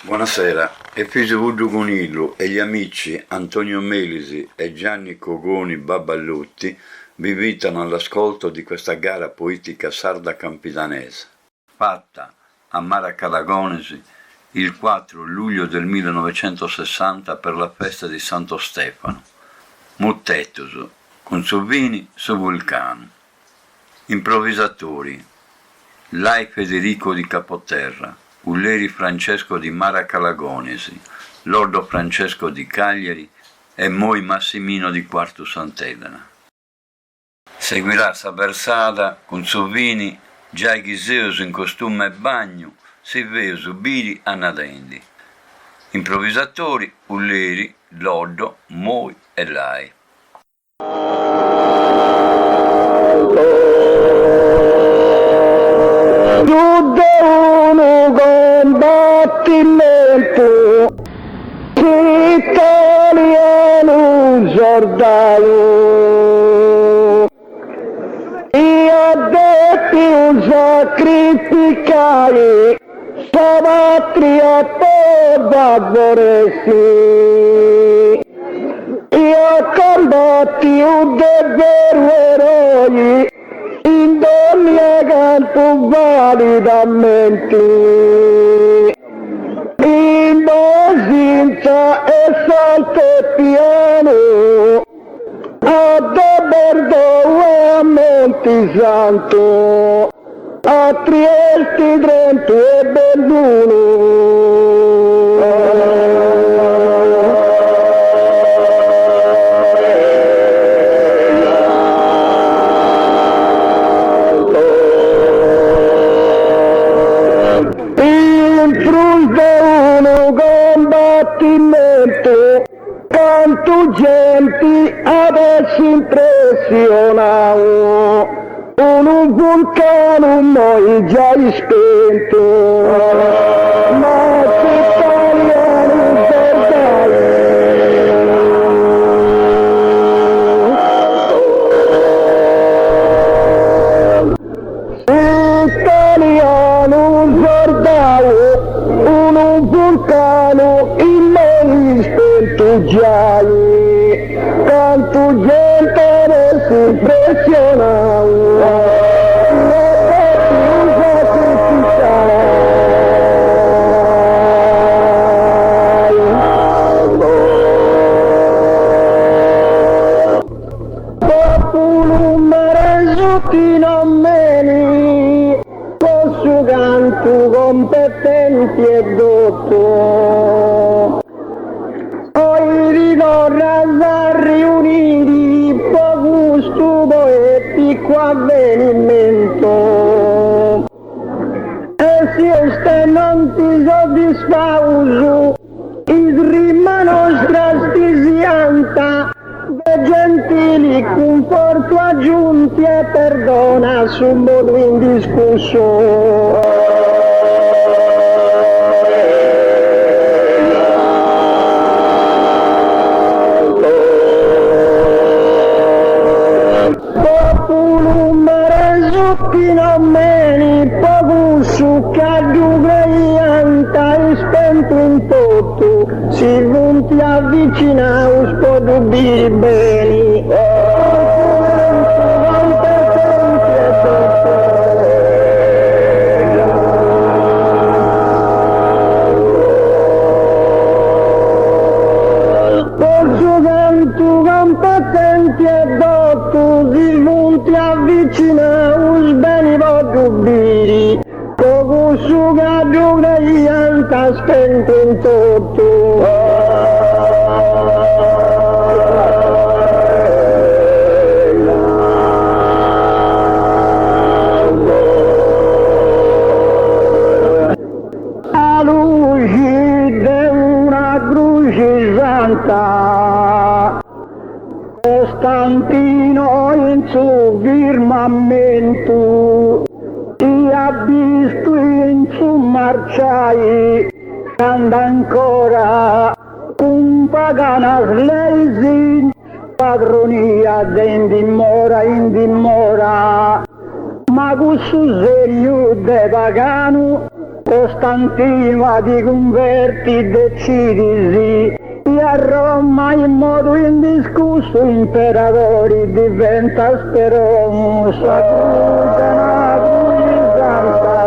Buonasera, Efisio Vudugunillo e gli amici Antonio Melisi e Gianni Cogoni Baballutti vi invitano all'ascolto di questa gara poetica sarda campidanese, fatta a Maracalagonesi il 4 luglio del 1960 per la festa di Santo Stefano. Muttetus, con Suvini su Vulcano. Improvvisatori: Lai Federico di Capoterra, Ulleri Francesco di Maracalagonesi, Lordo Francesco di Cagliari e Moi Massimino di Quartu Sant'Elena. Seguirà Saversada con Suvini, Giai Ghiseus in costume e bagno, Silveus Ubiri Anadendi. Improvvisatori: Ulleri, Lordo, Moi e Lai. Italiano Giordano, io detti un sacrificare, sa patria toda vorresti, io combatti un davvero eroi, in ogni campo validamente. Senza e salto piano a Bordo e a Montisanto, a Trieste, Trento e Belluno. Quanto gente adesso impressionavo, un vulcano noi già spento, ma se italiano guardavo, un vulcano in noi spento già, quanto gente adesso impressionavo. Competenti e dotto, poi ricorda riuniti poco stupo e piccolo avvenimento, e se non ti soddisfauso il rima nostra stisianta de gentili conforto aggiunti e perdona sul modo indiscusso. Si giunti avvicina un po' di beni, posso canto competenti e dotto, si giunti avvicina un beni voglio biri, poco su caggio greianta spento in tutto. A luce di una croce santa, Costantino in suo firmamento, ti ha visto in su marciai, canta ancora un pagana sleisi, padronia in dimora, ma questo segno de pagano Costantino ti converti, decidisi, e a Roma in modo indiscusso imperatore diventa speromo, sacrutana santa.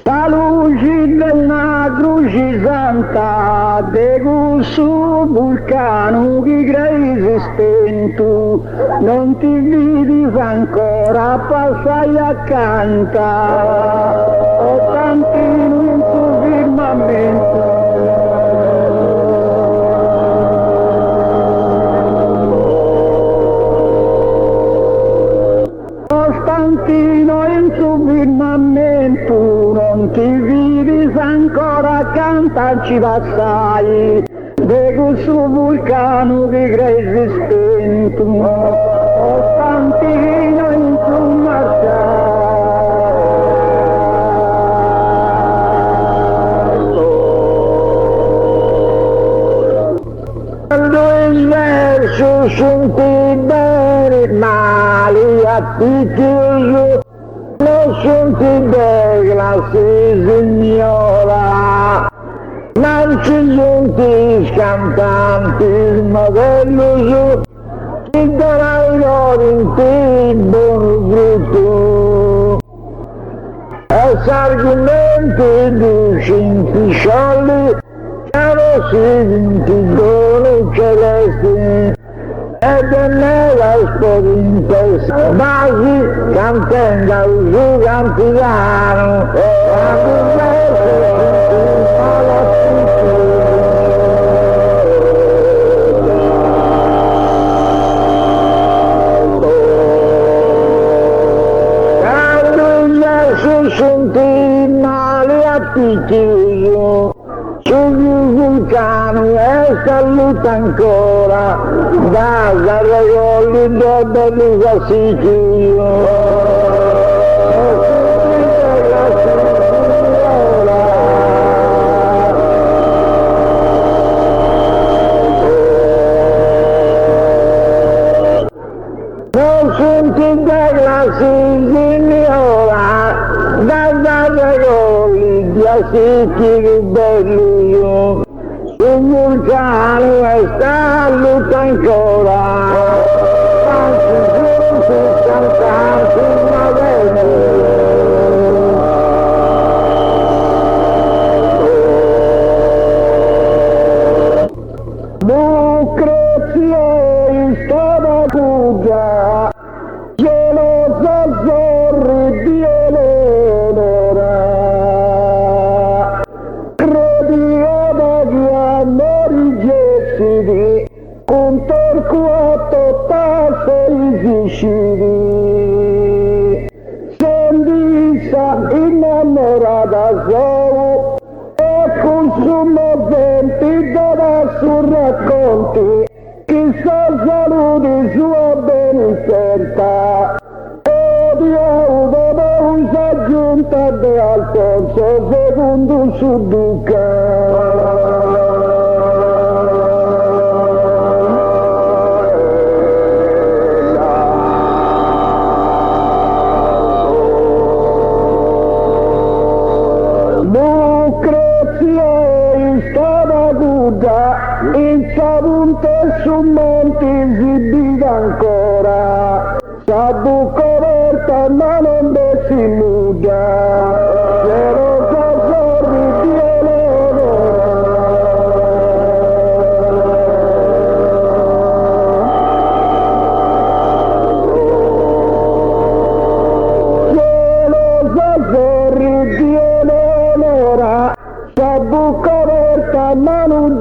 La luce della croce santa, de questo vulcano che crei spento, non ti vedi ancora, passai accanto, ho tantino in tuo firmamento. Costantino in suo firmamento, non ti vedi ancora accanto, ci passai, de questo vulcano che crei spento, Costantino in suo quando il verso sono bene mali a ti chiuso, non sono bene classe signora, non ci sono cantanti modello, ti darai loro in te buon frutto. E s'argomenti di cintisciolli, chiaro si vintigone celesti, ed è nella spaventa, basi cantenda su cantilano, a senti male a picchio, sul vulcano e saluta ancora, da Garagolli da Belluga Sicilio. Non senti della signora, da Garagolli di Sicilio bello, sul vulcano e saluta ancora, tanti giunti cantanti modelli. Lucrezia in stava cugia, gelosa zorri di Eleonora, credi che amori gestiti, con torquato tasse i sicili, sendisa innamorata solo, e consumo venti da su racconti, chissà saluti sua benferta, odio una usa giunta de Alfonso secondo su duca. In Savunte su monti esibita ancora, sabu coperta ma non si nuda, gelosa sorri di Eleonora, sabu coperta ma non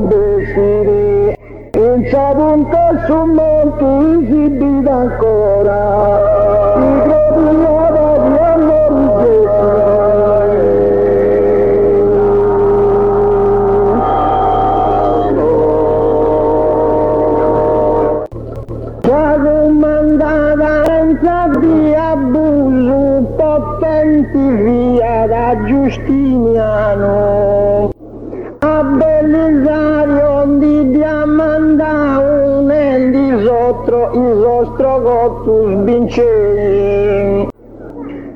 desiri, in Savunte su monti esibita ancora, i gradinata di amori comandata senza di abuso, potenti via da Giustiniano, a Belisario di Diamandano. i ostrogotus vincenti.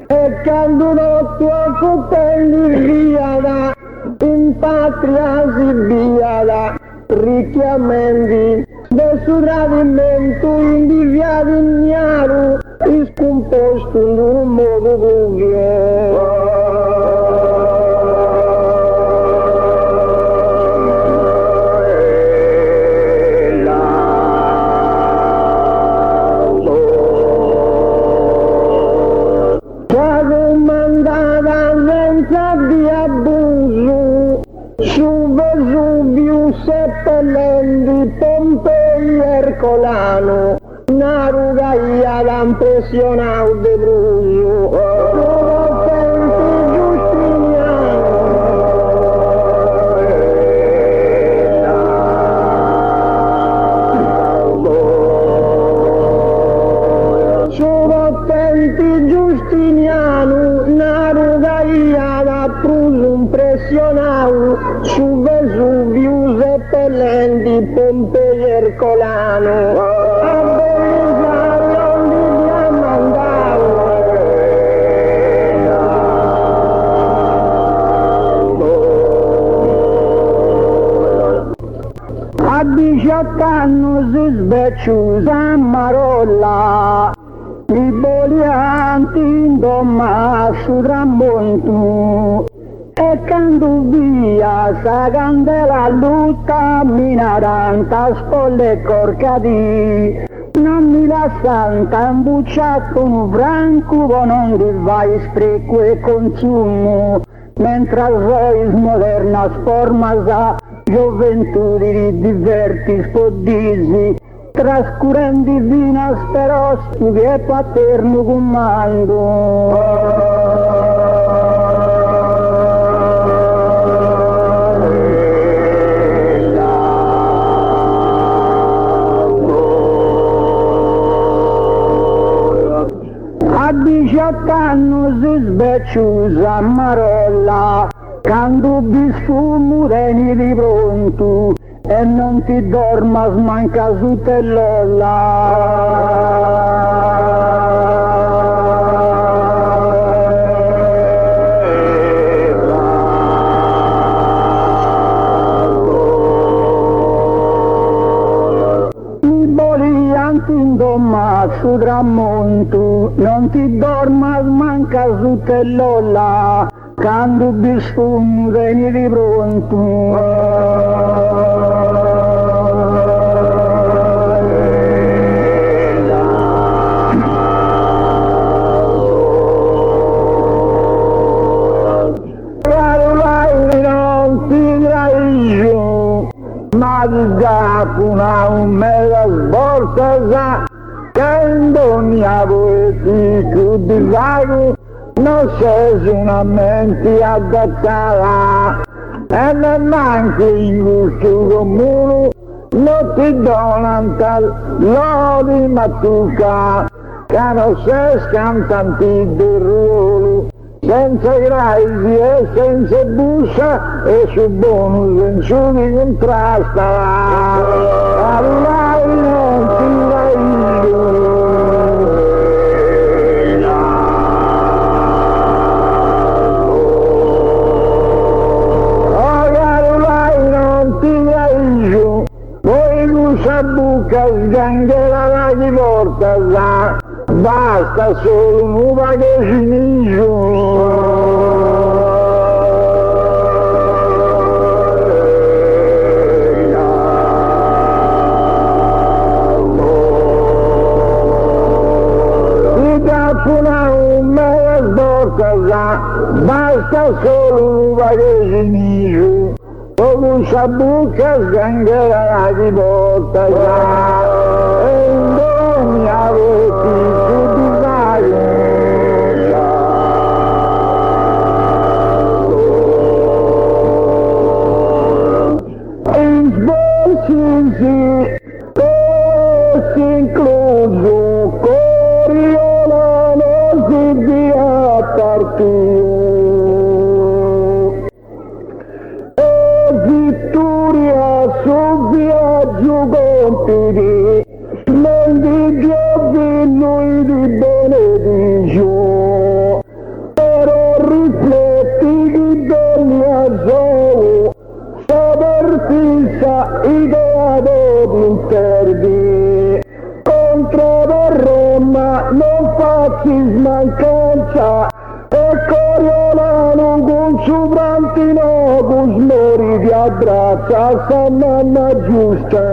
E quando tua fratelli via in patria si via richiamenti del suo tradimento indiviato ignaro e scomposto in un modo dubbio. Su Vesuvio seppellendo Pompei Ercolano, una rugaia l'impressionau de Bruso, Giustiniano, una rugaia da Pruso impressionau, su Vesuvio seppellendo Pompei Ercolano, a Belisario li diamandau. A 18 anni si svecciusa a Marolla, i bolianti in domma su tramonto, e quando via sa candela lutta minaranta spolle corcati, non mi la santa imbucciato un franco non li vai spreco e consumo, mentre sois moderna forma gioventù di diverti spodisi, trascurando vina sperosti e paterno comando. A 18 anni si svecciusa a Marolla, quando visto mureni di pronto, e non ti dorma smanca su i bolianti in domma su tramonto, non ti dorma smanca su tellola, quando bisfum veni di pronto. Ma una mela sborsa che indonia poetico di lago non sei una mente adattata e non anche in gusto comune non ti donano tal lodi mattuca che non sei scantanti del ruolo senza graisi e senza bussa e su bonus in su di contrasta allora non ti vai non ti vai giù poi l'usa buca sganghera di porta basta solo un bagaglio basta solo un bagaglio con una buca sganghera di porta e indomi aveti più di in sborsi si incluso Coriolano si via partito su viaggio compiti, non di per Roma, non facci mancanza, e Coriolano con su Brantino, con smori di abbraccia, sa mamma giusta.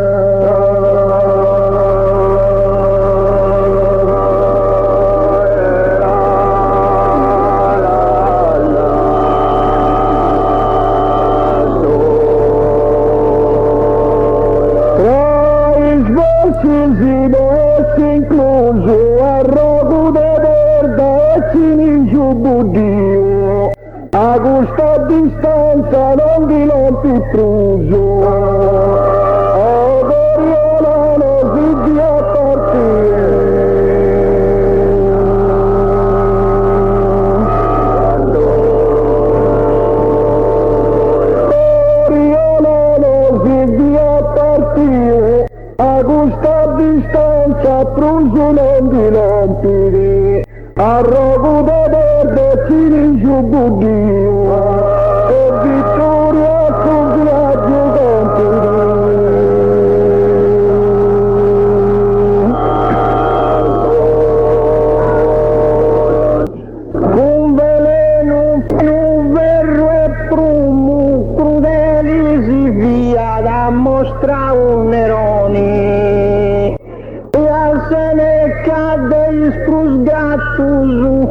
A questa distanza non ti rompi truso, oh Coriolano si ti appartiene. Coriolano si ti appartiene, a questa distanza truso non ti rompi. A rogo da verde ci ringiù budio, e vittoria con viaggio con veleno, un verro e prumo, crudeli si via da mostra un Neroni. Se ne cade sprusgato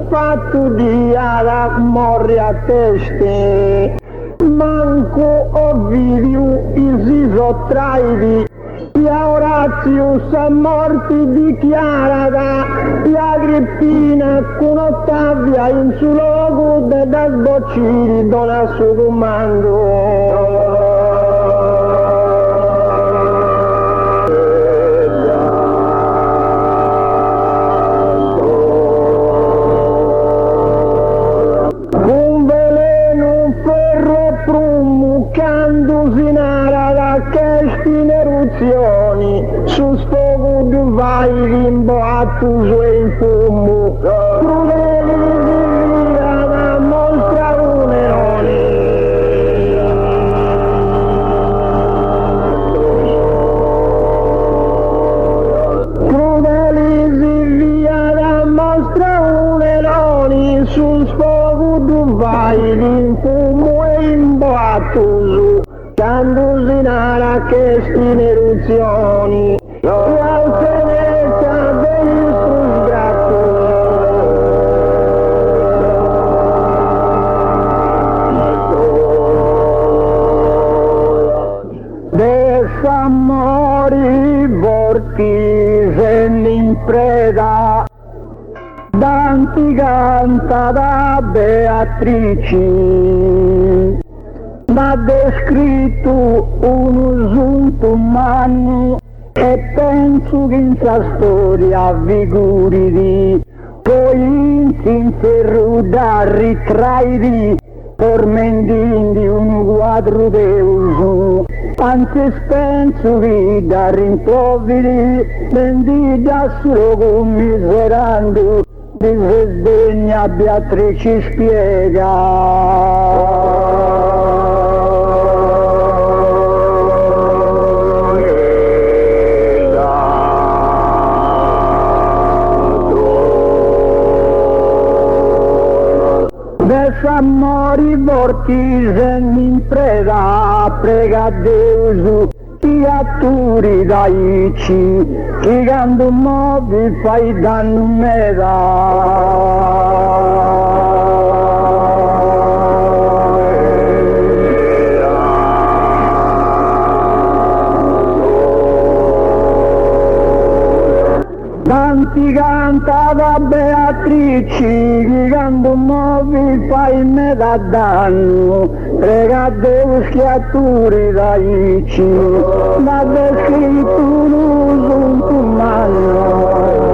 fatto di ara morri a teste, manco Ovidio si sottraidi, e Orazio sa morti dichiarata, e Agrippina con Ottavia in su logo da sbocciri dona suo comando. Su sfogo di vai rimboato su in fumo, crudeli di via da mostra un Neroni. Crudeli di via da mostra un Neroni, su sfogo di vai in fumo e imboato su. Quando si narra che sti eruzioni, e al tenerca degli strusgratto. Dessa mori vortice in preda, d'anticanta da Beatrici. Ma descritto un usunto umano e penso che in sa storia figuri di poi si inferruda ritraidi tormenti di un quadro deuso, anzi penso che da rimprovidi vendita solo commiserando di se sdegna Beatrice spiega. S'ammori vortice in preda, prega Deus, ti atturi daici, chi quando muovi fai danno Tanti canta da Beatrici, chi quando muovi fai me da danno, prega Deus che atturi daici, ma descritto un umano.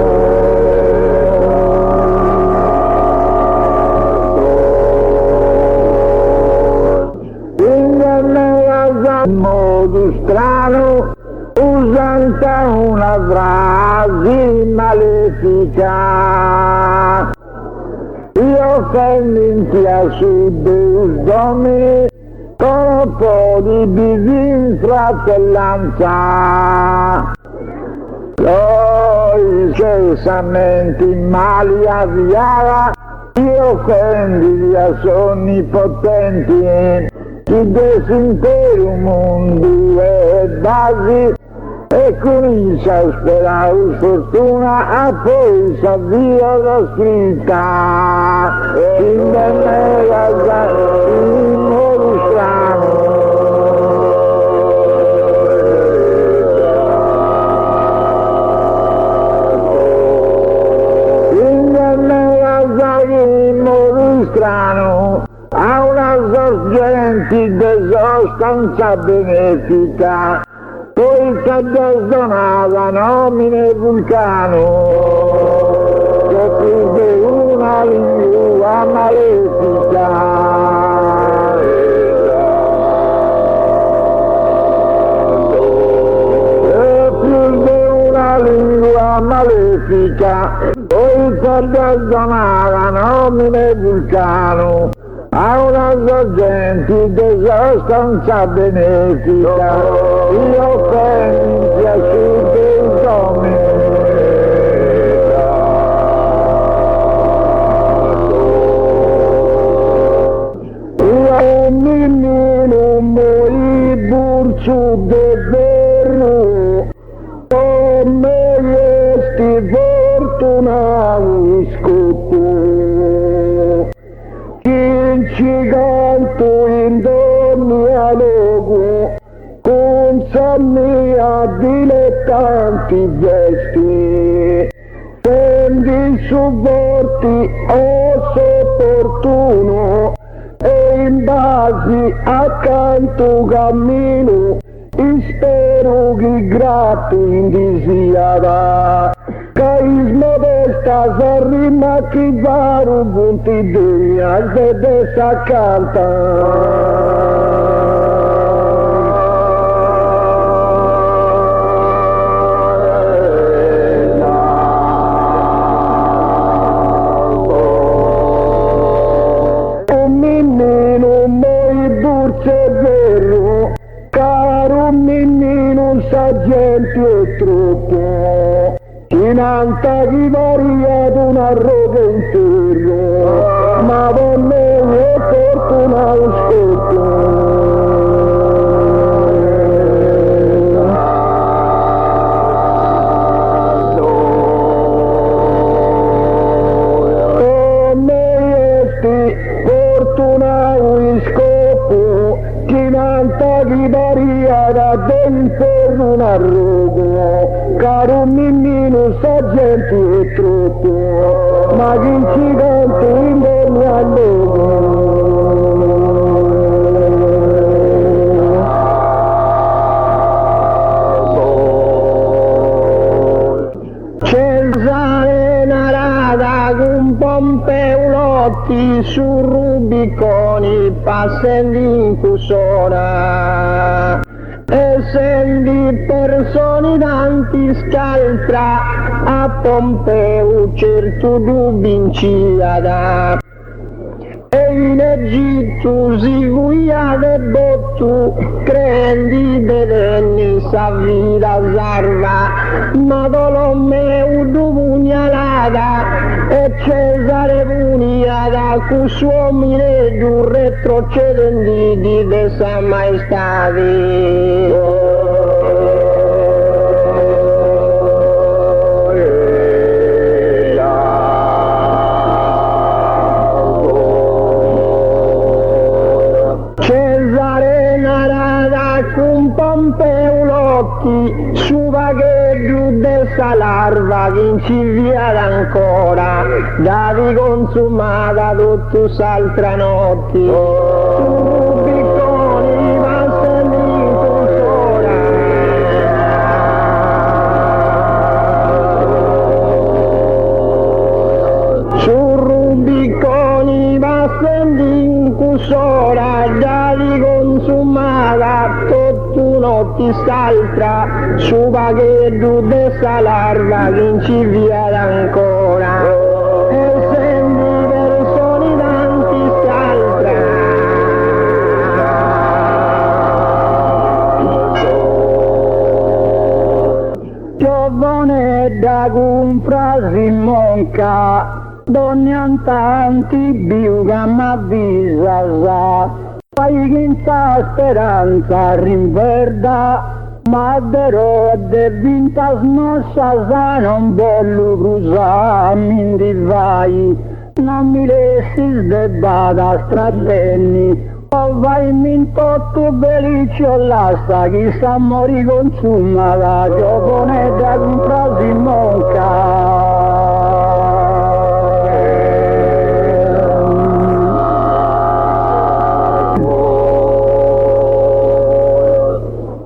In modo strano, usanta una frase malefica, io femmina su Deus Domini con un po' di bisin fratellanza. Noi cessamenti mali avviava, io offendi a sonni potenti, chi desimpero mondo e basi, e comincia a sperare sfortuna, a poi s'avvia la scritta, in me il modo strano. Strano, a una sorgente di sostanza benefica, poi si addosonava nomine vulcano, che più di una lingua malefica. Malefica, poi si addosonava nomine vulcano, a una sorgente di sostanza benefica, io pensi a il nome. Io un mimmino morì burcio de verro, come fortunato scotto, chi ci canto in dialogo, con somnia dilettanti vesti, prendi supporti opportuno, e in base accanto cammino, spero che grato indisiata, carisma desta s'arrima chi varu punti di alve s'accanta. Un minnino moi burce vero, caro minnino saggenti e troppo, Cinanta chi variato una roba intero, ma con me è fortuna scotto. Con me è fortuna scotto, Cinanta chi variata dentro una roba, caro minnino saggenti e troppo, ma chi ci canta in ogni allogo. Cesare Narada con Pompeulotti su Rubiconi passando in Cusona, essendo persone tanti scaltra, a Pompeu certo dubbi inciada, e in Egitto si guia de bottu, crendi de denni sa vita sarva, ma Tolomeu du pugnalata, e Cesare pugnata, cu suo mineggio retrocedenti de sa maestade. Cesare Narada con Pompeulotti, su vagheggio de sa larva che inciviata ancora, davi consumata tutto s'altra notte, su Rubiconi va sentito sola. Su Rubiconi va sentito sola, davi consumata tutto notte s'altra, su vagheggio de sa larva che inciviata ancora, e senti persone tanti s'altra. Giovane moneta con frasi monca, donne antanti biuga m'avvisa, fai che in sta speranza rinverda, ma però de vinta snossa non voglio cruzare, mi vai, non mi lessi sdebbata stratenni, o vai in tutto beliccio l'asta, chi sa morì consumata, gioconetta con frasi monca.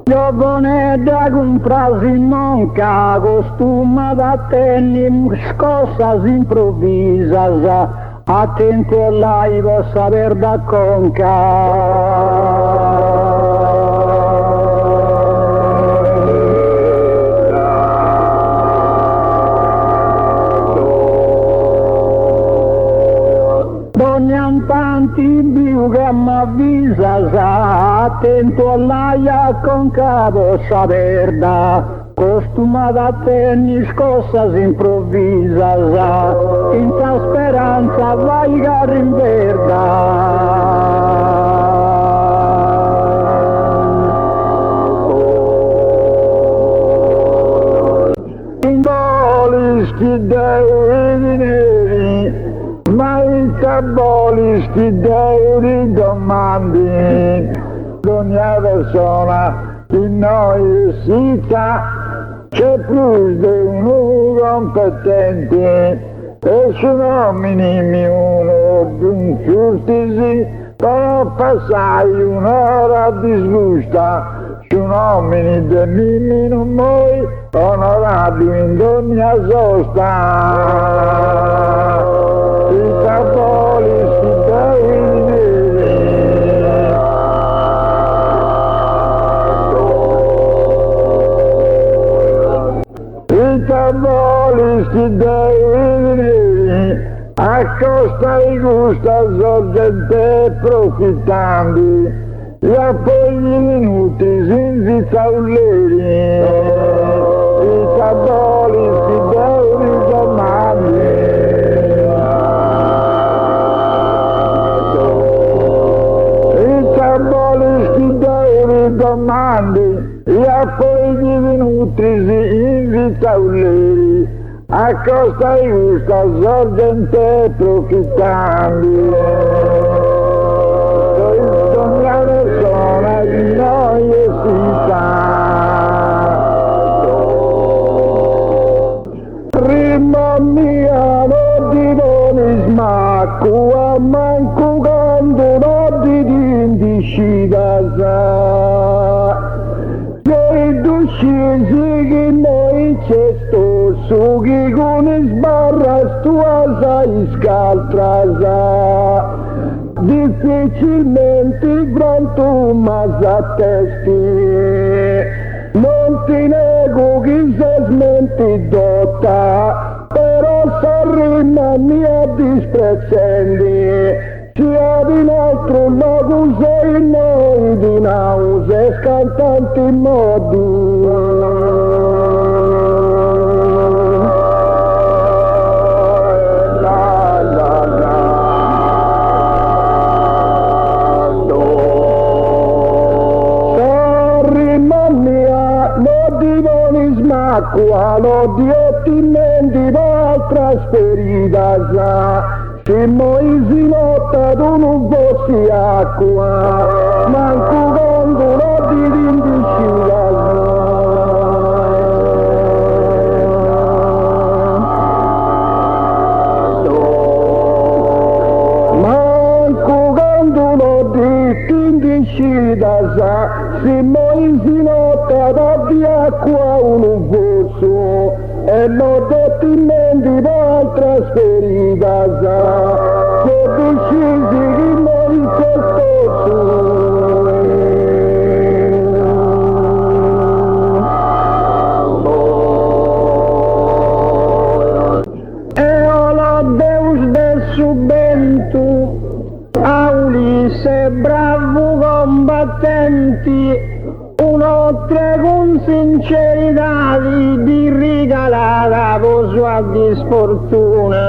Gioconetta con frasi monca, costumata a tenni, scossa improvvisa, attenti a lei possa aver da conca. Donne antanti biu che m'avvisa, attento a lei a conca possa aver da costumata a tenni, scossa s'improvvisa, in ta speranza vai che rinverda. In bolisti dei neri, ma in tabolisti dei domandi, ogni persona di noi si sa c'è più di uno competente e su nomini uno di un furtisi, però passai un'ora disgusta, su nomini di mimi non moi, onorato in ogni sosta. I cattolici dei tabolisti dei accosta i gusta sorgente profittandi, gli appogli minuti sin zaulleri, i tabolisti dei domandi. I tabolisti dei domandi, gli appogli venuti in vitauleri, a costa di gusta sorgente profittandi. Ogni persona di noi esita. Prima mia non ti doni smacco, a manco quando non ti indicita. Scesi che noi c'è sto su che con sbarra stua sai scaltrasa, difficilmente pronto ma s'attesti, non ti nego che se smenti dotta, però s'arrima mia disprezzenti. Sia di un altro luogo sei noi di nause scantanti modi. La la la. Sarrima mia, lo divoni smacqua, lo diottimenti va trasferita. Se noi si lotta tu non fossi acqua, manco quando non ti rindiscila. Manco quando non ti rindiscila, se noi si lotta tu di acqua un fosso, e non dettimenti va trasferita, che decisi che noi c'è e ora Deus del subento, a Ulisse bravo combattenti, un'altra con sincerità di riga malata con sua disfortuna,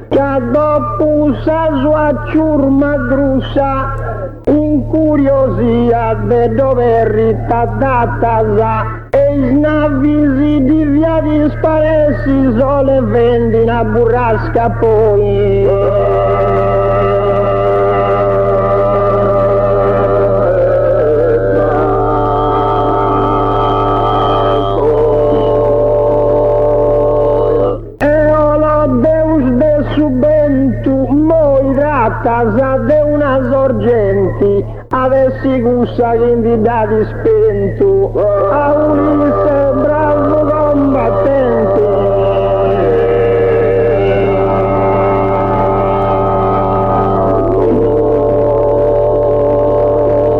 che dopo sa sua ciurma grussa, incuriosia de dove ritardata e snavisi di via di sparesi sole vendi una burrasca poi. Casa de una sorgenti avessi gussa che invitati spento a Ulisse bravo combattente.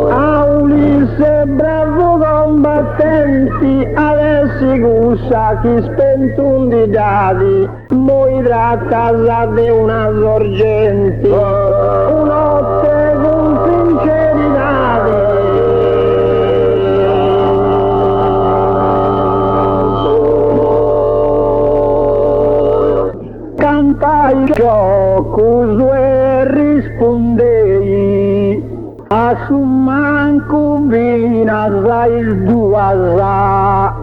A Ulisse bravo combattenti avessi gussa che spento un di dati moirà a casa de una sorgente. Notte con sincerità cantai ciò cos'è rispondei a su manco vina sai duasa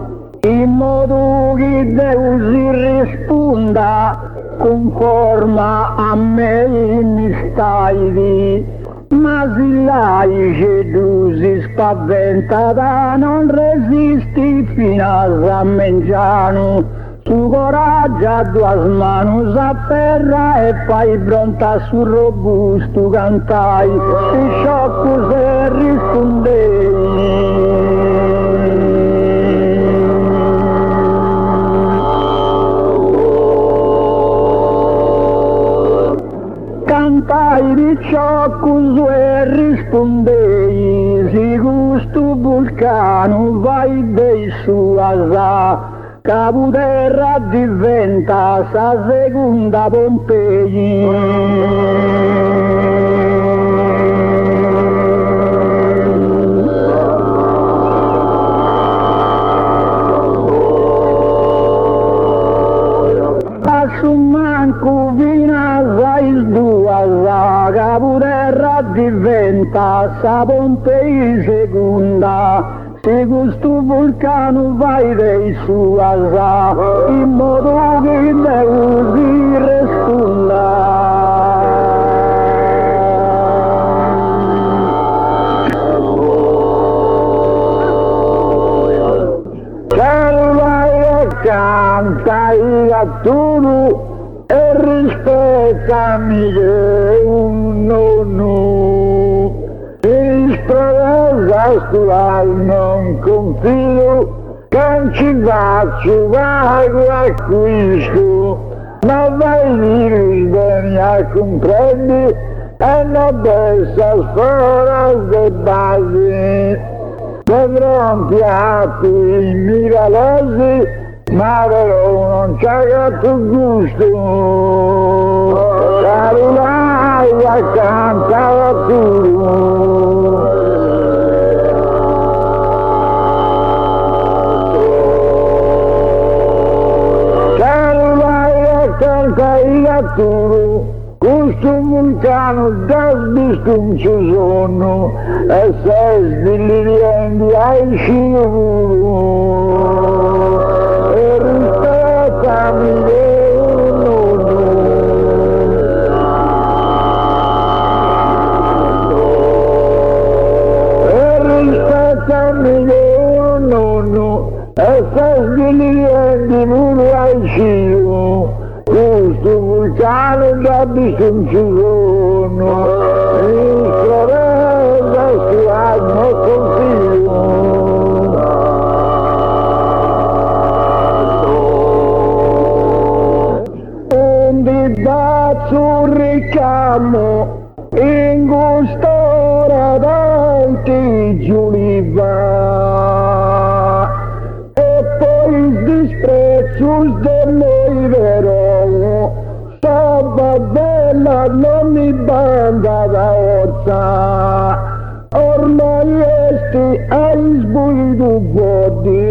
in modo che Deusi risponda conforma a me mi stai, ma se laice tu si spaventata non resisti fino a mangiano, su coraggio a due mani s'afferra e fai pronta sul robusto cantai, e sciocco se rispondei. Cantai di ciocco e rispondei, si gusto vulcano vai dei sua capoterra diventa sa seconda Pompei. Manco vina sai dua capoterra diventa sa Pompei seconda, se questo vulcano vai dei sua in modo che Deusi risponda. Canta i gattoni e rispettami che un nonno si spaventa stual non confio che non ci faccio vago acquisto, ma vai di bene a comprendi e non dessa sfora de basi vedrò piatti miralosi, ma però non c'è gatto gusto, carorai accanto a tu. Carorai accanto ai gatturi, questo vulcano già visto un sono e sei sdilirienti ai sicuro. E rispettami che un nonno e rispettami che un nonno e sei sdilirienti pure ai sicuro. Questo vulcano già visto un sono in sorella si hanno consiglio. Sul ricamo in gustora davanti giuliva e poi il disprezzo del noi vero stava bella non mi banda da orsa ormai esti hai sbuito body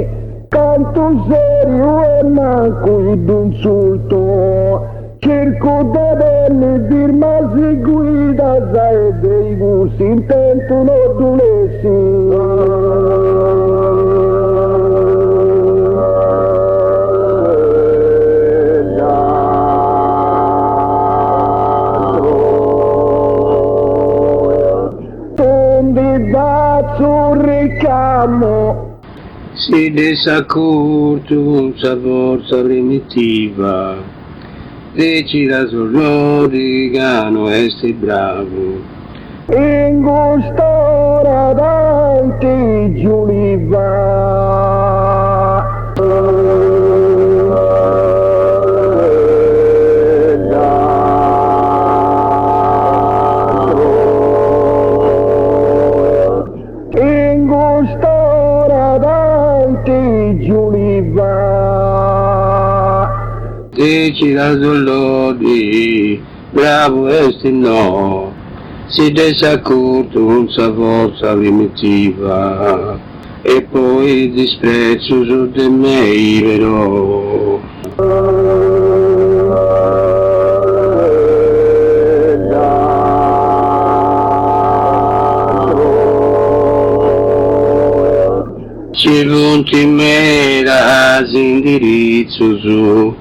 canto serio manco d'insulto. Cerco di averli firma seguita e dei gusti intentono si desacurto sa forza primitiva, decida sull'origano este bravo. In quest'ora davanti Giuliva. Decida sull'odi, bravo este no, si desacurto sa forza primitiva, e poi il disprezzo su di me però. Ci punti mera indirizzo su,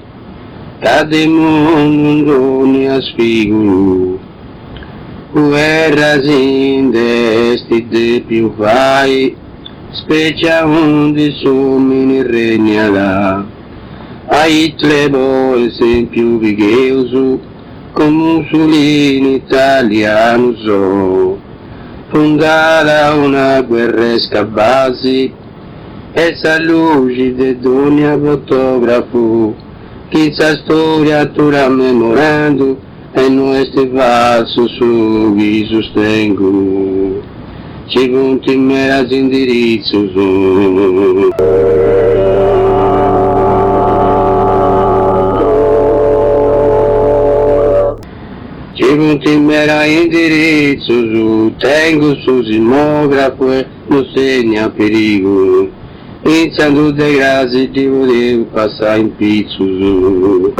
cade mondo ne a spigolo, guerra s'indesti de più fai, specia onde somini regna là, a Hitler vuole esempio vigheoso, con Mussolini italiano so, fondata una guerresca base, e sa luce de donna fotografo, questa storia tu rammemorando e non è falso su vi sostengo, ci punti in mezzo indirizzo su. Ci punti in mezzo indirizzo su, tengo su simografo e non segna pericolo. Iniziando dai grasi ti volevo passare in pizzo su.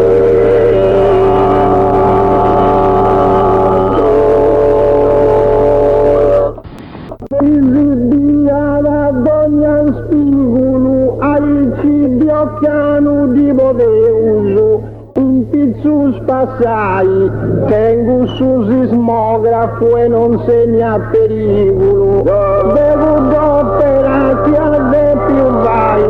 Via la donna spigolo, ai cibi occhiano di bodeuso, un pizzo spassai, tengo su sismografo e non segna pericolo, devo operati a de più vai.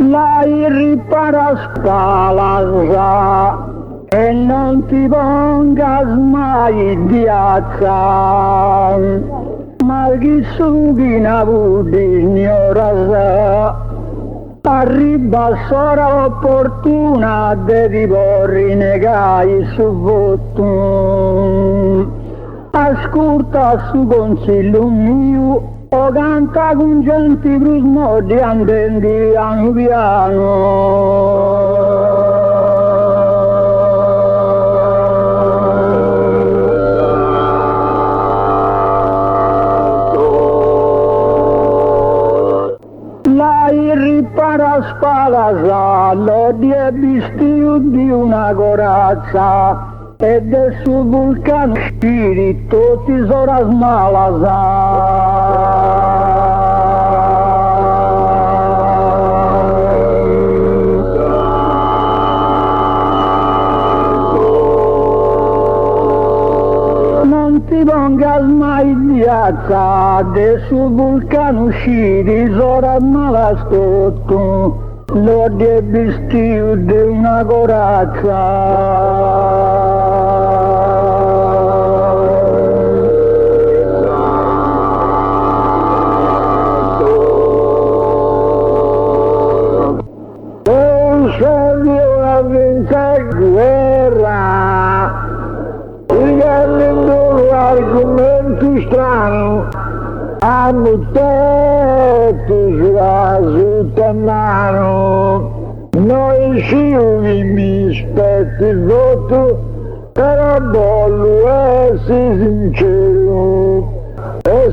La ripara scala e non ti pongas mai diazza, ma chi subina ignorasa, arriva sora opportuna devi rinnegai su voto. Ascolta su consiglio mio, o canta con gente brusmo di andendi piano piano. Ripara spalasa, l'odi è vestito di una corazza, e del suo vulcano spirito ti sora smalasa. Ti pongas mai piazza, del suo vulcano usciti, sora malastotto, l'odi è vestito di una corazza. Non serve una vinta guerra, argomento strano, hanno tetto sulla mano, noi scioli mi spetti il voto, però voglio essere sincero,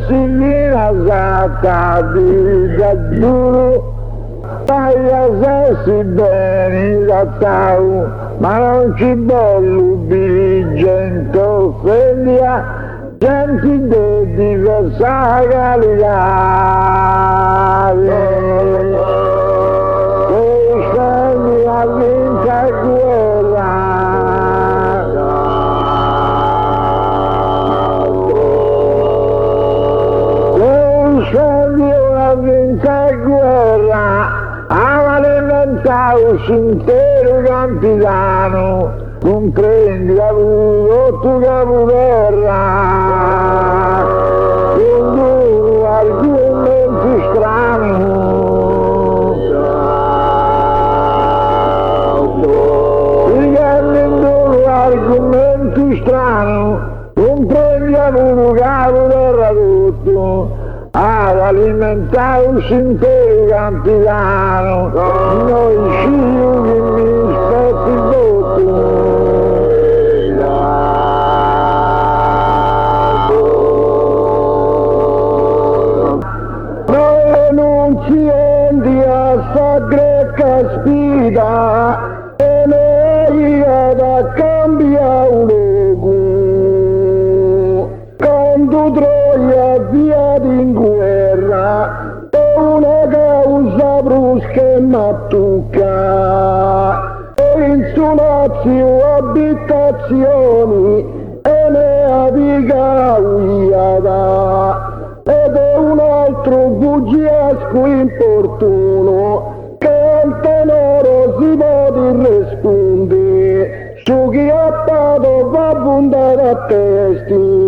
si viene sata di giuro, taglia se si bene da tau, ma non ci vuole dirigente offendia, gente di diversa qualità. E scendi a vincere guerra. E scendi a vincere guerra. Aveva inventato intero campitano. Comprendi avuto tu capoterra, con due argomenti strani, due argomenti strani, comprendi avuto capoterra tutto, ad alimentare un intero campitano, noi sciu che mi aspetti tutto. Sta greca sfida e lei da cambia un luogo quando Troia via in guerra è una causa brusca e mattucca e insulazio abitazioni e ne aviga uiada ed è un altro bugiasco importuno che al tenoro si può rispondere su chi ha dato va a puntare a testi.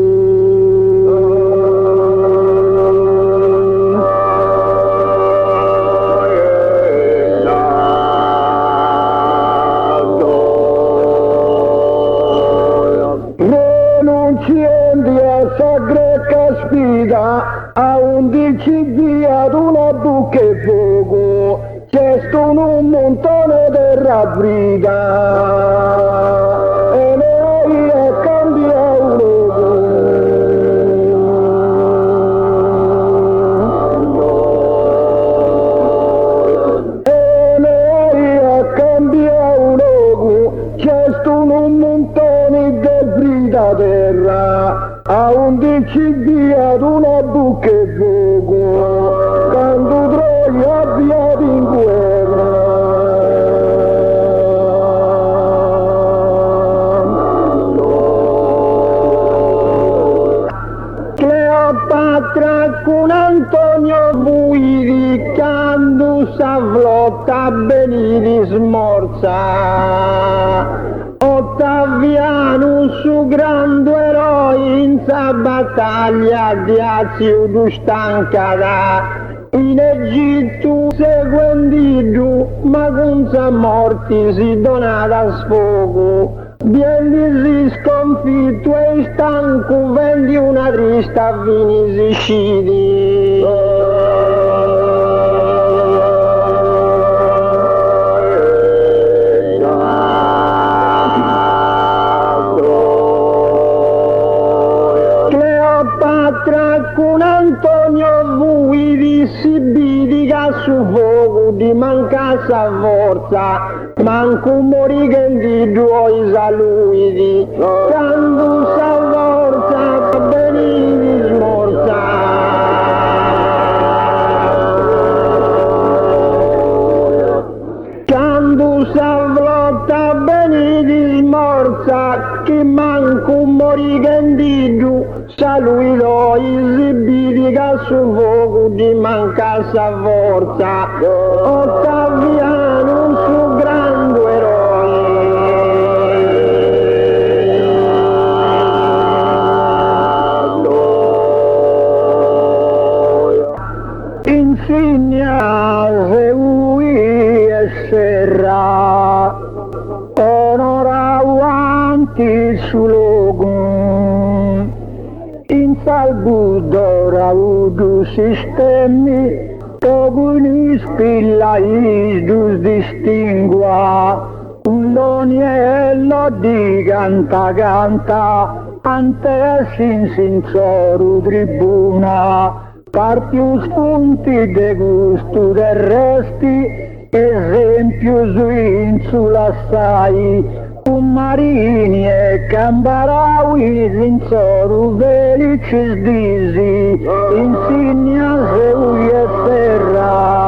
Renunzienti a sta greca sfida a 11 via ad una buca e fuoco c'è un montone di rabbriga e lei cambia un logo e lei cambia un logo c'è un montone di brida terra a 11 via ad una buca e fuoco quando Troia avviata in guerra. Cleopatra con Antonio Buidi quando sa flotta benini smorza Ottaviano su grande eroe in sa battaglia di Azio stancata in Egitto seguendidu ma con sa morti si donata sfogo vieni sconfitto e stanco vendi una trista vini si scidi. Con Antonio Buidi si bidica su fuoco di mancasa forza, manco morì che di due saluti, quando sa forza venivi smorza. Quando sa flotta venivi smorza, che manco morì che di due saluto esibitica su fuoco di mancasa forza Ottaviano su grande eroe insegna se lui e serra onora avanti su logo in salvo d'ora udu sistemi Toguni spillai dus distingua un loniello di canta ante sinzoru tribuna, partius spunti de gusto del resti, esempius insula assai, cum marini e cambaraui sinzoru velicis disi, insignias eui e serra,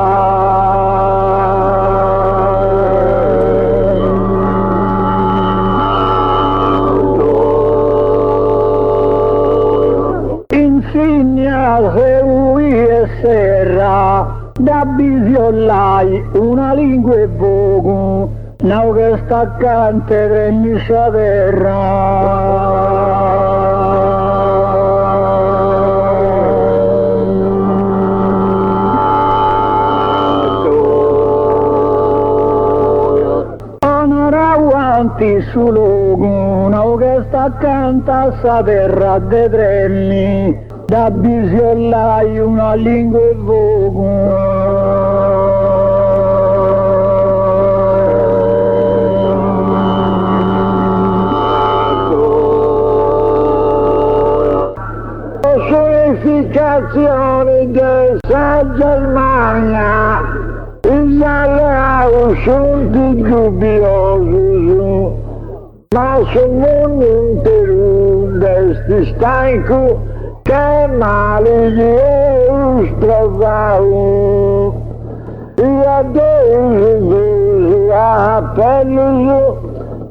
da bisiollai una lingua e vogu, nau che staccante tremissa terra. Avanti su logo, nau che staccante a sa terra de tremmi, da bisiollai una lingua e vogu. Sonificazione della Germania, Israele sono dubbiosi, ma sul mondo intero desti stanco che male Deus trovau. E a Deus appello,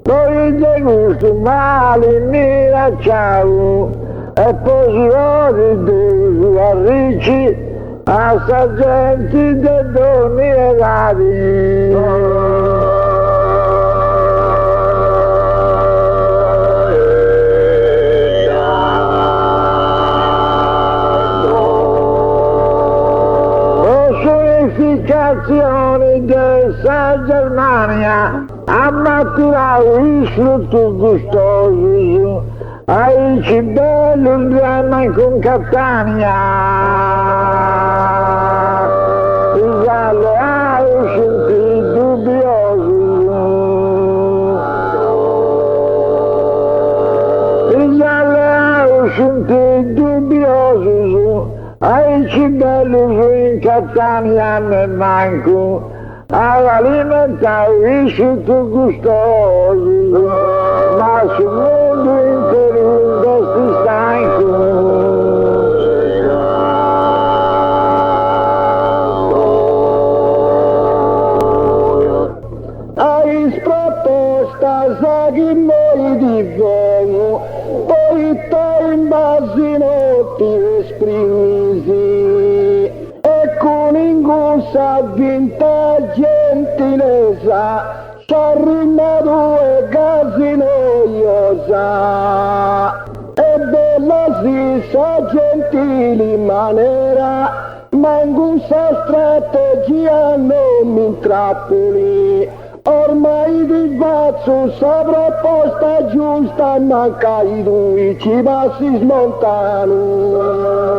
poi de gusto male miracciau. E poi di Deus arricci a sa gente de doni e radi. Della Germania ha maturato i frutti gustosi, ai cibelli un dramma con Catania, gli alleati sentì dubbiosi, gli alleati sentì dubbiosi, ai cibelli in Catania ne manco, all'alimentare i frutti gustosi, ma sul mondo intero desti stanco. Hai proposta sa che moi di volo, poi te in basinotti esprimisi, e con ingussa vinta gentilezza, s'arrima due casi noiosa, e bella sì sa gentili maniera, ma ingussa strategia non mi intrappoli, ormai di vazzo sa proposta giusta, manca i due ci passi smontano.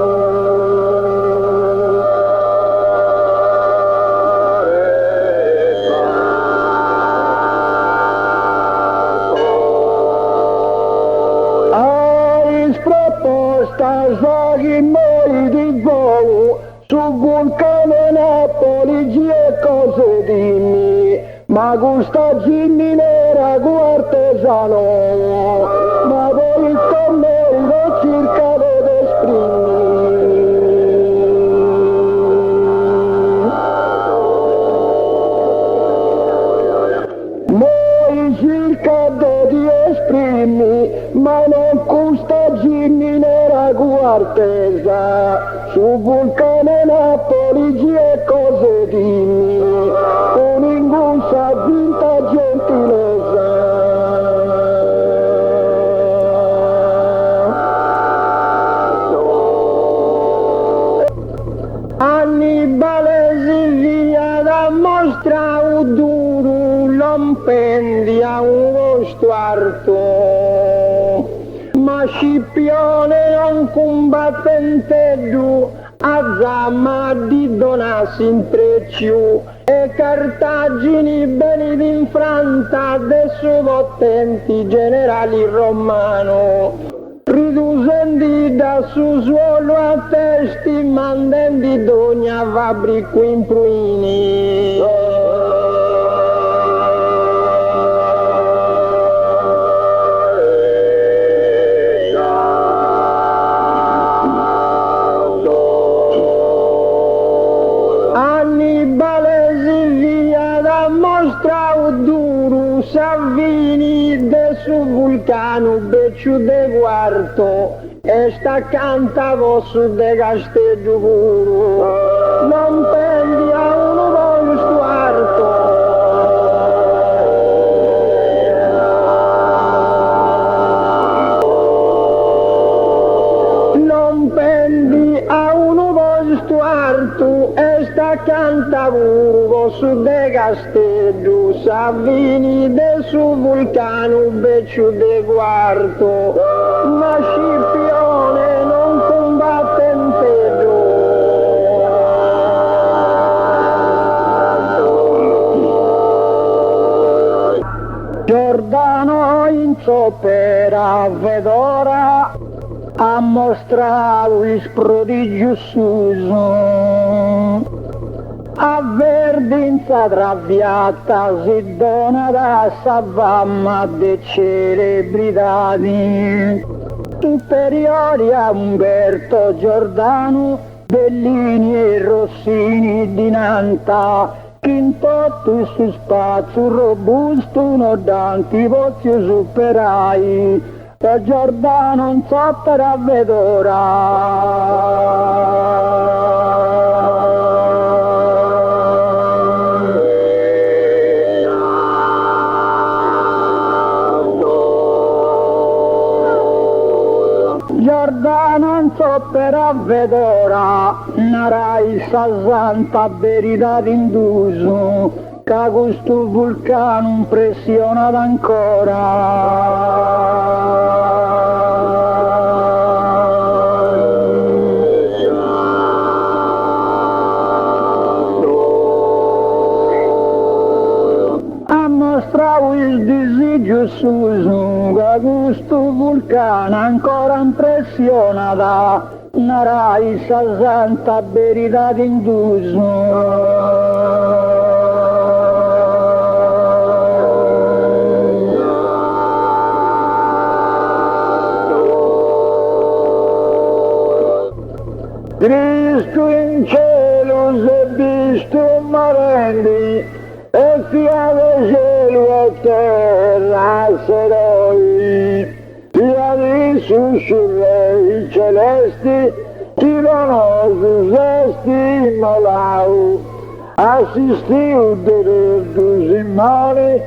Soghi noi di volo, su vulcano Napoli, e cose dimmi, ma gusta ginni nera artesano, ma voi con noi lo cercate di esprimi, ma non costa ginni nera artesa, su vulcano Napoli e cose dimmi, con ingussa vinta gentilezza. Annibale si via da mostra un duro, l'ompendia uno stuarto, ma Scipione non combattente du, a zamma di donassi in trecciu, e Cartagini beni d'infranta, adesso vottenti generali romano. tu senti da su suolo a testi mandenti d'ogna fabbrico in pruini. Annibale si via da mostra duro Savini de su vulcano becciu de quarto e sta cantavo su de castello puro non prendi a uno voglio stuarto non prendi a uno voglio stuarto e sta cantavo su de castello Savini de su vulcano becciu de quarto ma Scipione non combatte in peggio Giordano in zoppera vedora a mostrare il prodigio suso a verdinza traviata si dona da savamma de celebritati superiori a Umberto Giordano, Bellini e Rossini di Nanta, Quintotto su spazio robusto, uno danti pozio superai, da Giordano non so per Giordano non so per avvedora, narai sa santa verità d'induso, che questo vulcano impressionat mostravo il disagio suo, che questo vulcano ancora impressionata, narai sa santa verità Cristo in cielo s'è visto morendo, e fiate cielo e terra seroi, fiati sussurrei celesti, tirano sesti molau, assistiu de Simone,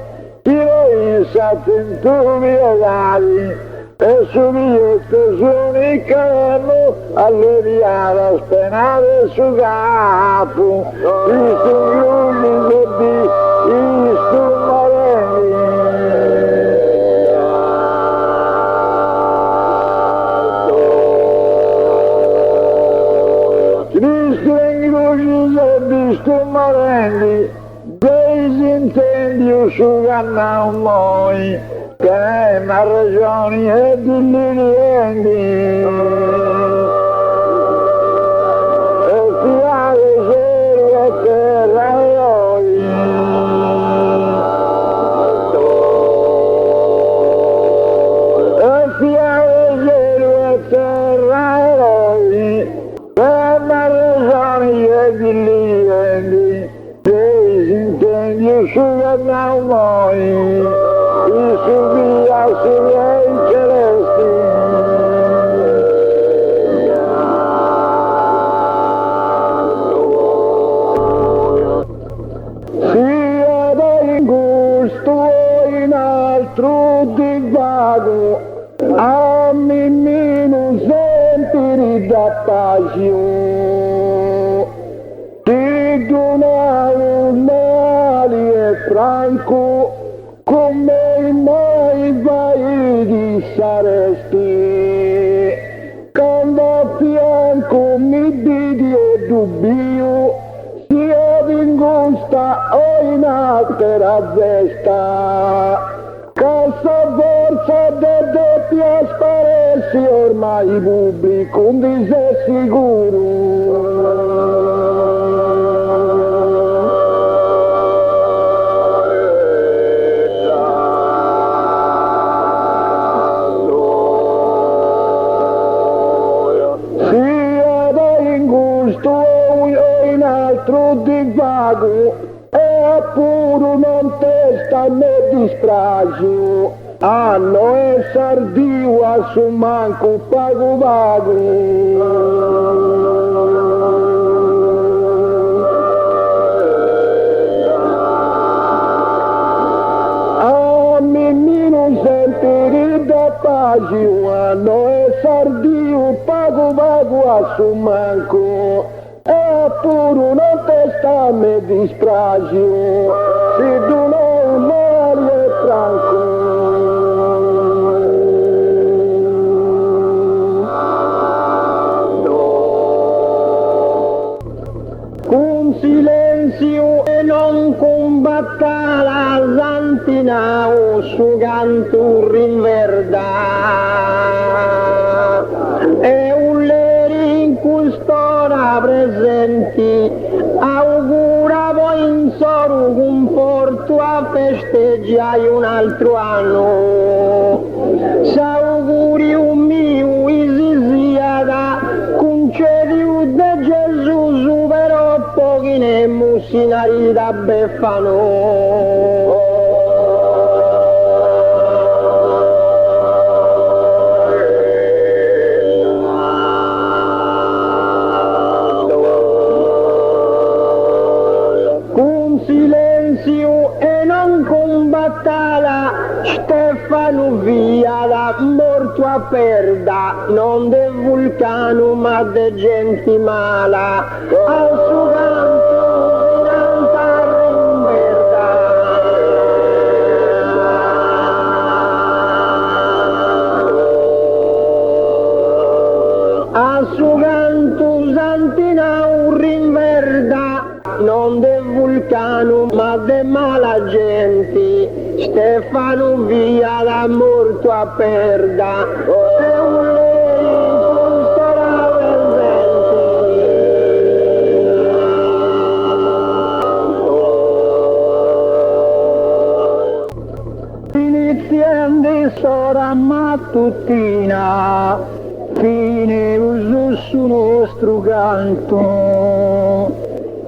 tiro in sattentumi edali, e su biglietto suonicanno alleviare spenare su capo Cristo grulli e di Cristo moreni Cristo in grulli e di Cristo moreni disintendi su canna noi che ma ragioni e diligendi e fiare cielo e terra eroi e fiare cielo e terra eroi che ma ragioni e diligendi disintendi su canna noi subia su miei celesti sia da in gusto in altro divago a mimmino sentire da pace ti donavo mali e franco come mai vai di saresti quando a fianco mi vidi e dubbio sia d'ingusta o in altera vesta casa forza de sparesse ormai pubblico un disè sicuro. E pure non testa né dispragio, hanno e sardio a su manco pago vago. A me non sentire da pagio, hanno e sardio pago vago a su manco. Eppure non testa me dispragio, se tu non mori e franco. Con silenzio e non combatta la santina o su canto rinverda. E un leri in custora presenti, augura voi in soru conforto a festeggiare un altro anno. S'auguri un mio isisiada, concedi de Gesù, però pochi ne mussinari da beffano. E non combattala Stefano via la morto a perda, non de vulcano ma de gente mala, al suo canto finanza rinverda. Al suo canto santina un rinverda, non de vulcano ma de mala gente, Stefano via la morto a perda, e un lei starà presente. Iniziando sora mattutina, fine uso su nostro canto.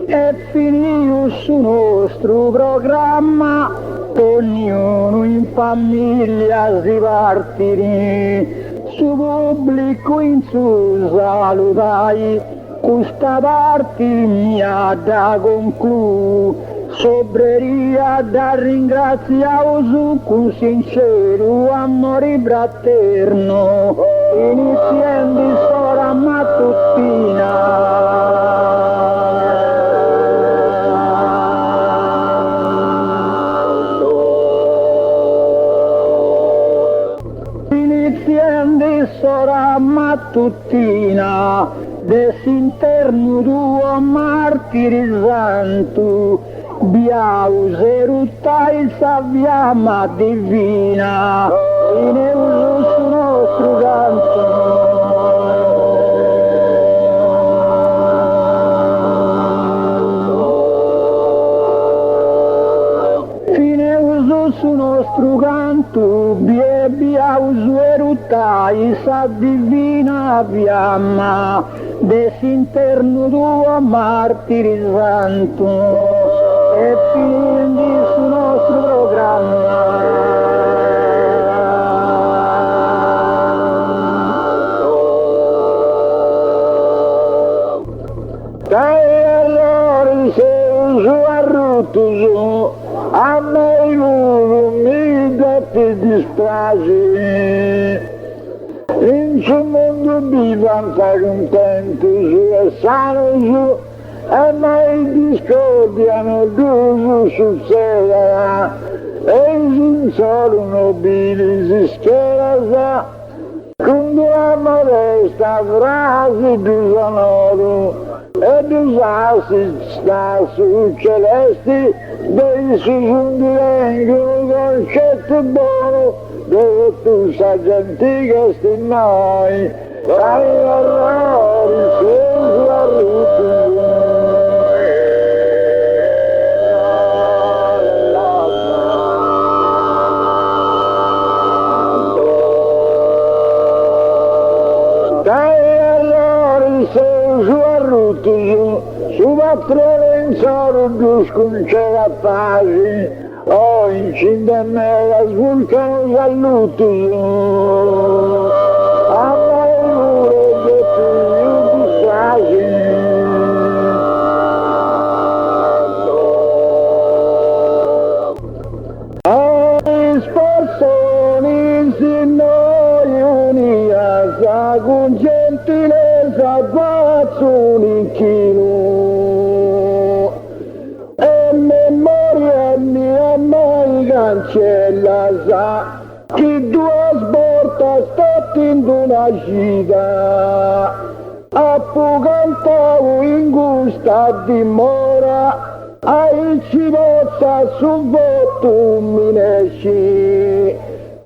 E finì su nostro programma, ognuno in famiglia si partirà, su pubblico in su salutai, questa parte mia da conclu, sobreria da ringraziare su con sincero amore fraterno, iniziando sora mattutina. Sora mattutina, desinterno tuo martiri santo, biau seruttai saviama divina, in uso su nostro canto. Fine uso su nostro canto, biau seruttai sa divina fiamma, desinterno tuo martiri santo, e quindi sul nostro programma. E allora se uso arrutuso, a me mi date dispiace. In su mondo vivan sta contento su e sano su, e mai discordiano d'uso succederà, e in solo nobili si scherza, con due modesta frasi di sonoro, ed usarsi sta su celesti, dei su vengono concetti buono, dove tu sei gente che sti noi, dai errori sei guarito. Su patrone in solo giuscun c'era pace, in cinta a me la svulcano saluto, a me pure che tu ai spassoni si noi unia, sa con gentilezza faccio un inchino. Cancella sa chi due sborta sta in una gita a cantavo in gusta dimora a ci pozza su voto minesci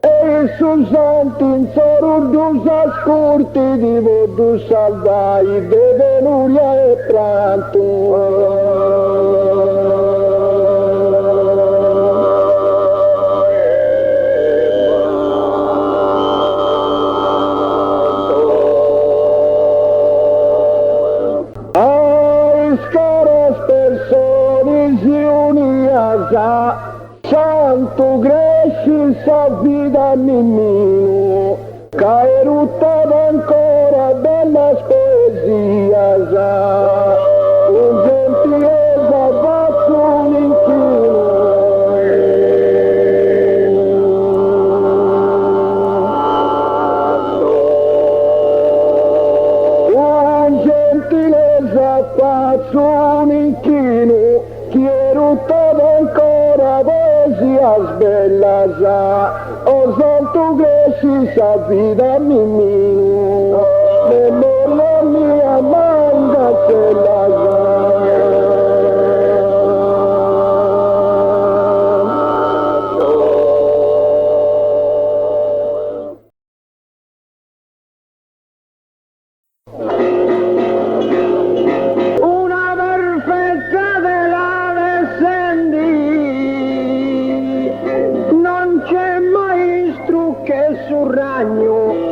e su santi in sorudu scurti di voto salvai de venuria e pranto. Santo cresci sa vita mimino, che ruttava ancora bella poesia sa, con gentilezza faccio un inchino. Con gentilezza faccio un inchino, chi è ruttava ancora poesia sbella sa, o santo cresci sa vita mimino, memoria mia manca ce la sa.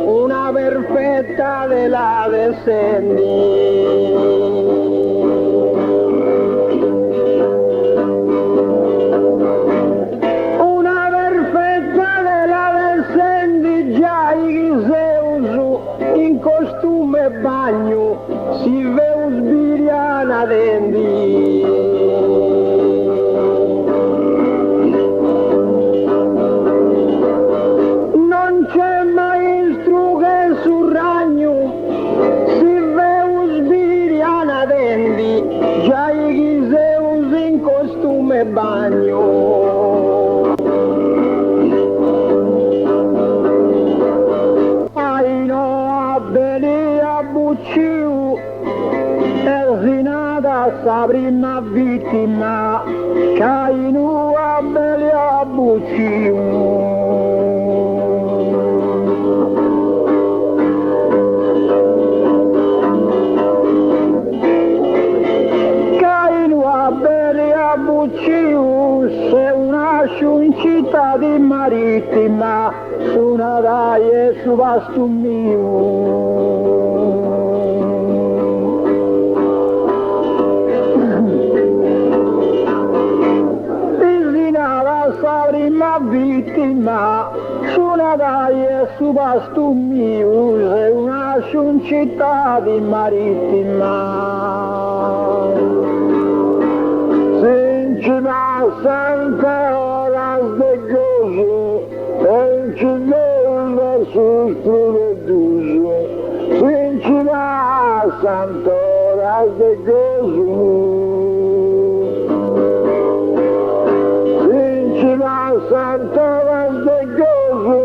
Una perfetta della descendi. Una perfetta della descendi già i Zeus in costume bagno si veu sbiriana dendi. Bagno ai no abbeli a bucciu esinata Sabrina vittima ai no abbeli a bucciu se una città di marittima una dai e su vasto mio disinava Sabrina vittima su una dai e su vasto mio se una città di marittima Cinema Santa horas de gozo, en cinema sus proveduzo. Cinema Santa horas de gozo. Cinema Santa horas de gozo,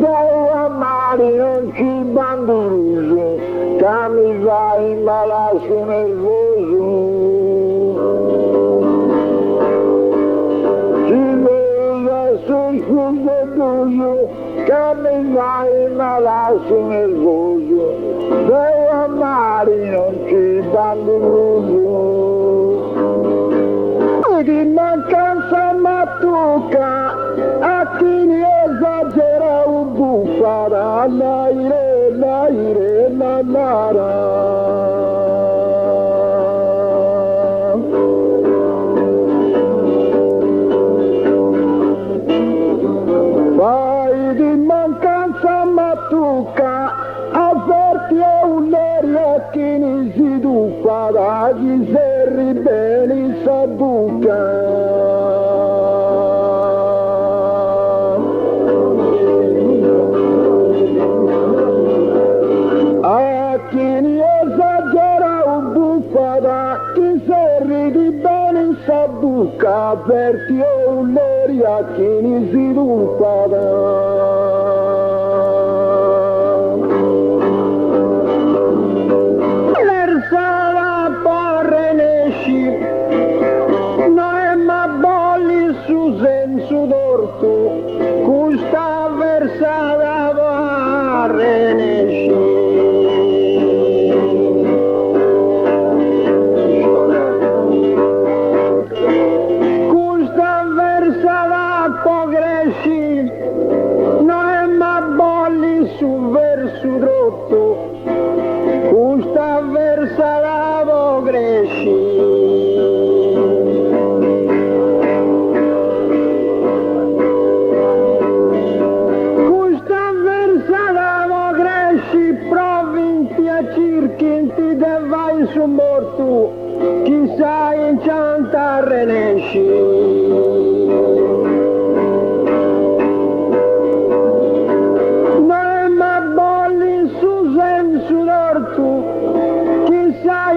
dai amari non ci banduso, che mi va in malasso nervoso. fai malasso nervoso, sei amari non ci danno illuso. E di mancanza mattucca, a chi ne esagera un bufala, naire, naire, nanara. Vai di mancanza mattucca, avverti a un l'aria che ne si duffa, da chi serri bene sa buca. A chi ne esagera un buffa, da chi serri di bene sa buca, avverti a un l'aria che ne si duffa. Custa versada varrenesci. Custa versada pogresci, non è ma bolli su verso rotto. Custa versada pogresci. Circhinti de vai su morto, chissà in cianta renesci. Noi ma bolli su zen su dortu, chissà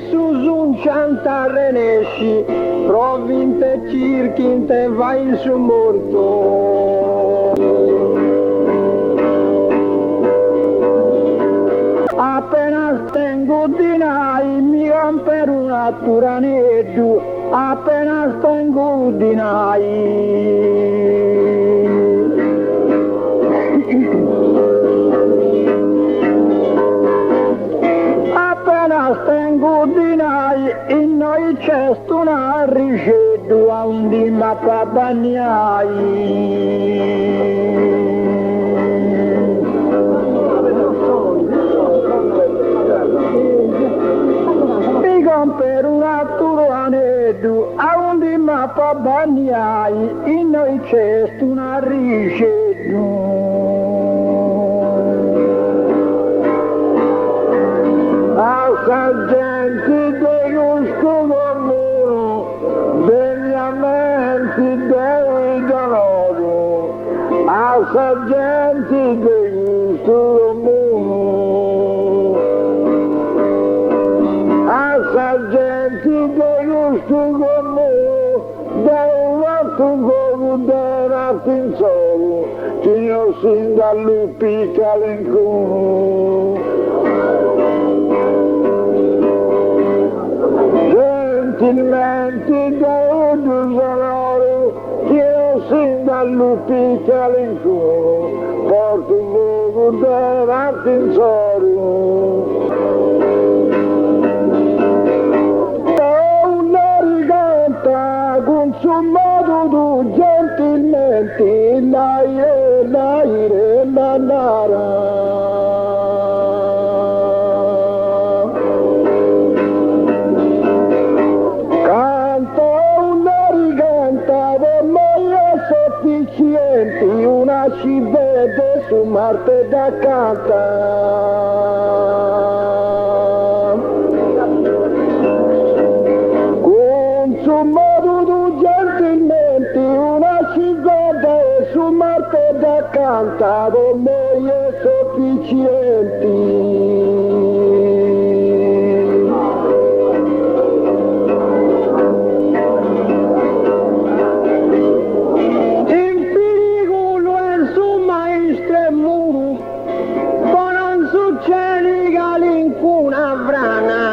su un cianta renesci, provinte circhinte vai su morto. Appena stengo dinai mi per una turaneddu, appena stengo dinai. Appena stengo dinai, in noi c'è una riceddu a un di mappa bagnai. Per una turaneddu a un di mappa bagnai, in noi c'è una riceddu. A sargenti dei gusto d'ormone, degli amenti dei dolori, a sargenti dei gusto d'ormone. Sargenti dei gusti con me, da un altro fuoco da in solo, ci ho sin dall'upi calencuno. Gentilmente da un sonoro, ci ho sin dall'upi calencuno, porto un fuoco da in solo. Con suo modo tu gentilmente l'aire, l'aire, la nara. Canta una riganta per noi sufficienti, una ci vede su Marte da canta. Da cantavo noi sufficienti. In pericolo è su maestro e muro, poi non succede che vrana.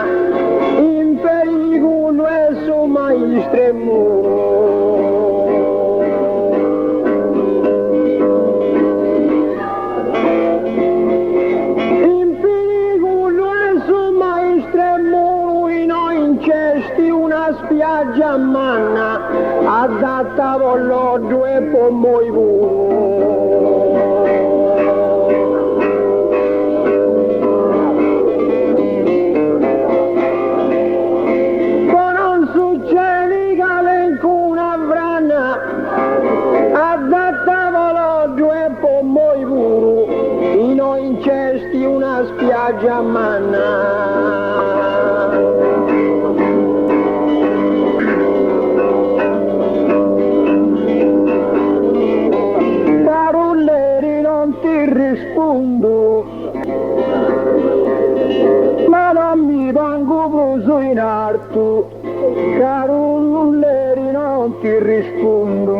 In pericolo è su maestro e muro. spiaggia manna, adattavo l'oggio e pommo i non succede che una vrana, adattavo l'oggio e pommo i vuru, fino in cesti una spiaggia manna. Rispondo, ma non mi vengo preso in arto, caro Lulleri non ti rispondo.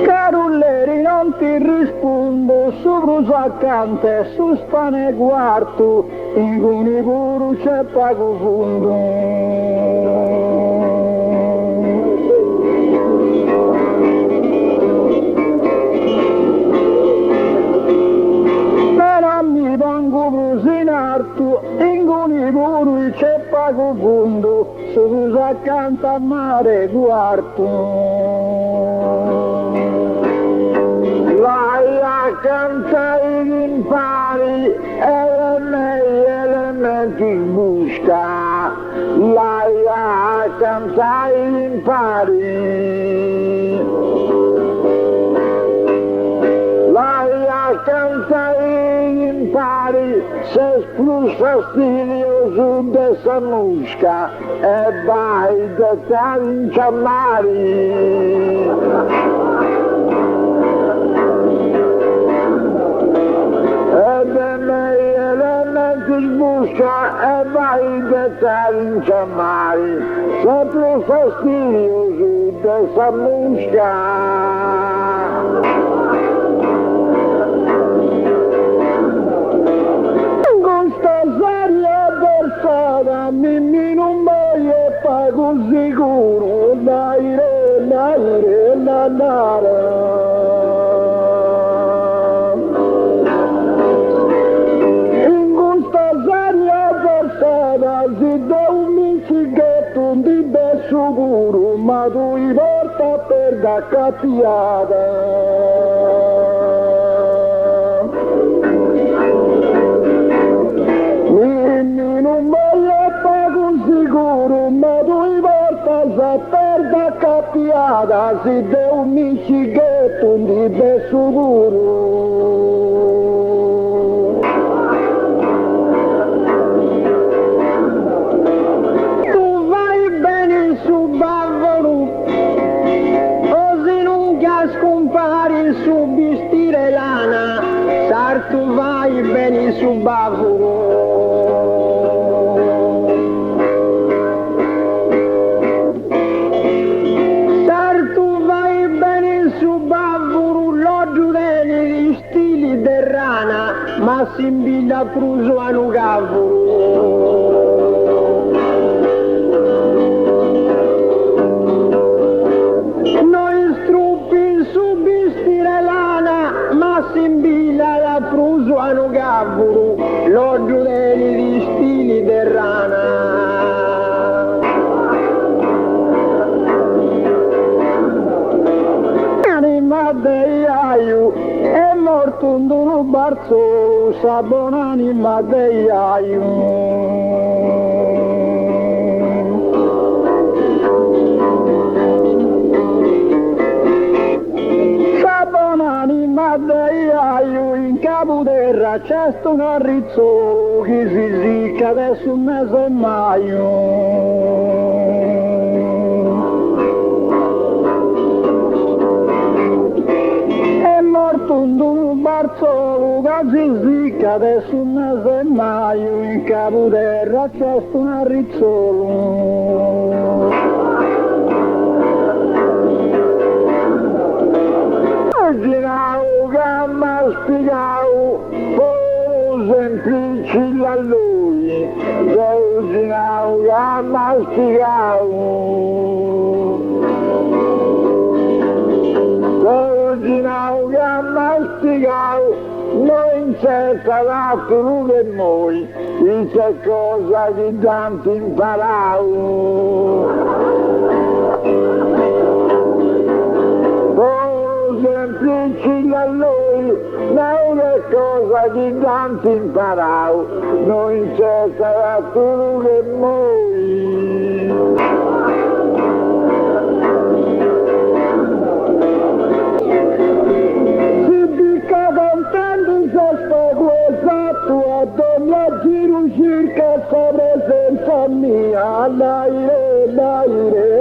Caro Lulleri non ti rispondo, su bruso accanto e su spane quarto, in cui pure c'è pago fondo. Ingoni c'è pago fondo, su accanto a mare quarto. Lai a cantare in pari, elementi in busca. Lai a cantare in pari. Lai a cantare in pari, se plus fastidioso dessa musca e vai da canciamari. E da me elementi busca e vai da canciamari, se plus fastidioso dessa musca. Mimmi non voglio pago sicuro, dai re, in questa seria versata si dà un micichetto di besso puro, ma tu i porta per da cattiata. Ma tu i porta a perda cappiata, si dà un micichetto di besso puro. Tu vai bene su bavolo, così non che scompari su vestire lana, sar tu vai bene su bavolo. Ma si imbilla pruso a un cavolo. Noi struppi su vestire lana, ma si imbilla la pruso a un cavolo, lo giudeni di stili de rana. Anima dei aiu, è morto un dono barzo, sa buon'anima dei aiu. Sa buon'anima dei aiu, in capo terra c'è sto un arrizzolo, che si zicca adesso un mese e maio. Un barzolo che si zicca adesso un mese e maio, in capo terra c'è sto un arrizzolo. Immaginavo che mi spiegavo, poi semplici a lui, immaginavo che mi spiegavo. Immaginavo che mi spiegavo, non c'è carattere che noi, c'è cosa che tanto imparavo. Semplici a lui, ma è cosa che tanto imparavo, non c'è carattere che noi. Si picca contento in sospeso esatto, a ogni giro circa sta presenza mia, naire,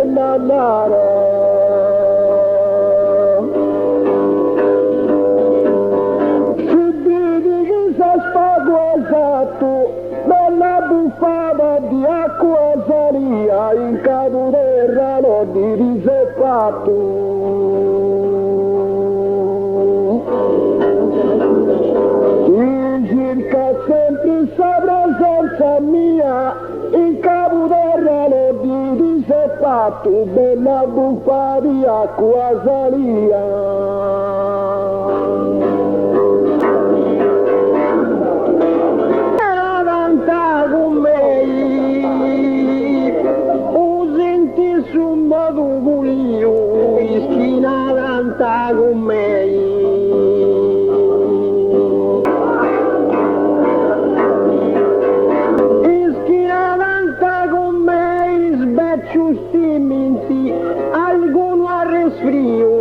nanare. Bella buffata di acqua saria in capo terra l'ho divisepato. Ti cerca sempre sta presenza mia in capo terra l'ho divisepato. Bella buffata di acqua saria. Ischina canta con me. Ischina canta con me, sbecciu stiminti, alcuno a resfrio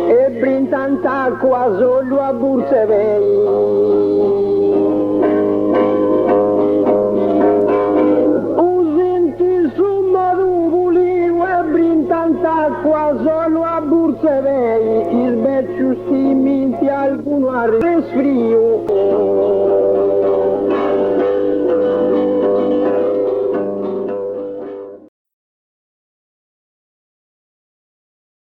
e brintanta acqua solo a Bursevei. Acqua solo a Bursevei, il becciu stiminti alcuno a resfrio